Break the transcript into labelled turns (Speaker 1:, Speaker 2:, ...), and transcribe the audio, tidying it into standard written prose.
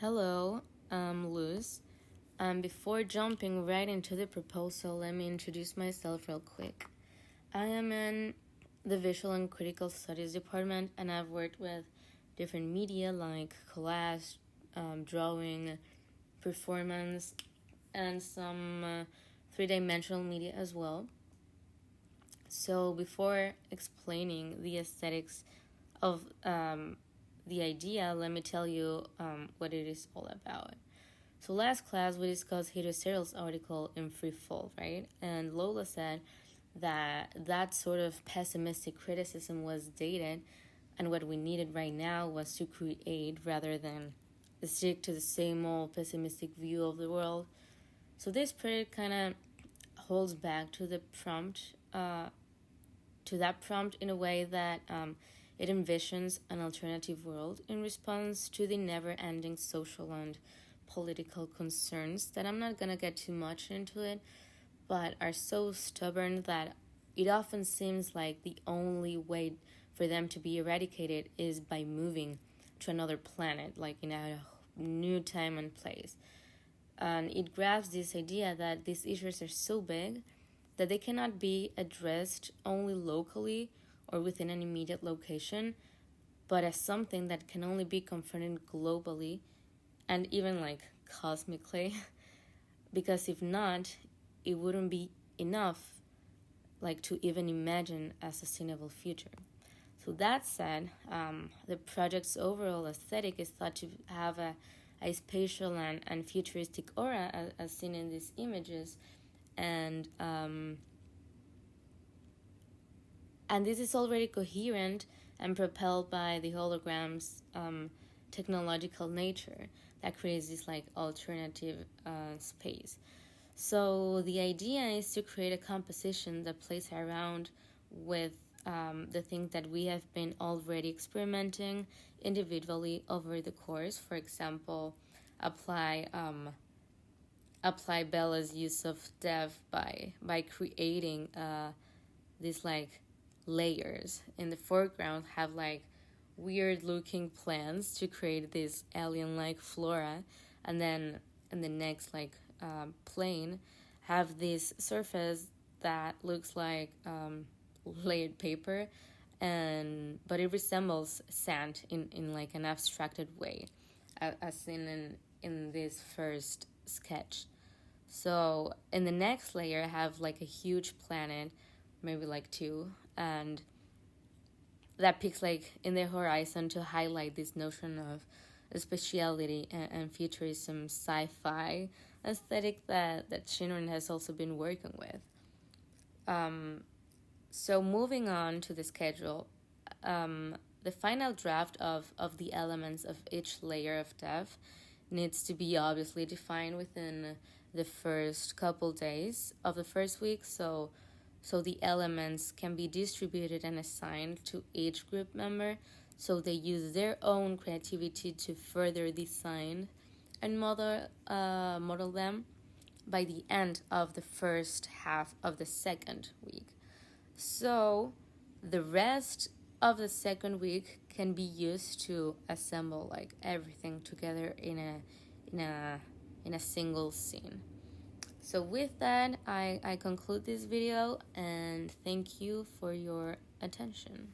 Speaker 1: Hello, I'm Luz. Before jumping right into the proposal, let me introduce myself real quick. I am in the Visual and Critical Studies department, and I've worked with different media like collage, drawing, performance, and some three-dimensional media as well. So before explaining the aesthetics of the idea, let me tell you what it is all about. So last class we discussed Hito Cyril's article in Free Fall, right? And Lola said that sort of pessimistic criticism was dated, and what we needed right now was to create rather than stick to the same old pessimistic view of the world. So this period kind of holds back to the prompt, to that prompt in a way that it envisions an alternative world in response to the never-ending social and political concerns that I'm not gonna get too much into it, but are so stubborn that it often seems like the only way for them to be eradicated is by moving to another planet, like in a new time and place. And it grabs this idea that these issues are so big that they cannot be addressed only locally or within an immediate location, but as something that can only be confronted globally and even like cosmically, because if not, it wouldn't be enough like to even imagine a sustainable future. So that said, the project's overall aesthetic is thought to have a spatial and futuristic aura as seen in these images, and this is already coherent and propelled by the hologram's technological nature that creates this like alternative space. So the idea is to create a composition that plays around with the things that we have been already experimenting individually over the course. For example, apply Bella's use of dev by creating these like layers in the foreground, have like weird looking plants to create this alien like flora, and then in the next like plane have this surface that looks like layered paper, but it resembles sand in like an abstracted way, as seen in this first sketch. So in the next layer I have like a huge planet, maybe like two, and that picks like in the horizon to highlight this notion of spatiality and futurism sci-fi aesthetic that Shinran has also been working with. So moving on to the schedule, the final draft of the elements of each layer of dev needs to be obviously defined within the first couple days of the first week, so the elements can be distributed and assigned to each group member, so they use their own creativity to further design and model them by the end of the first half of the second week. So the rest of the second week can be used to assemble like everything together in a single scene. So with that, I conclude this video, and thank you for your attention.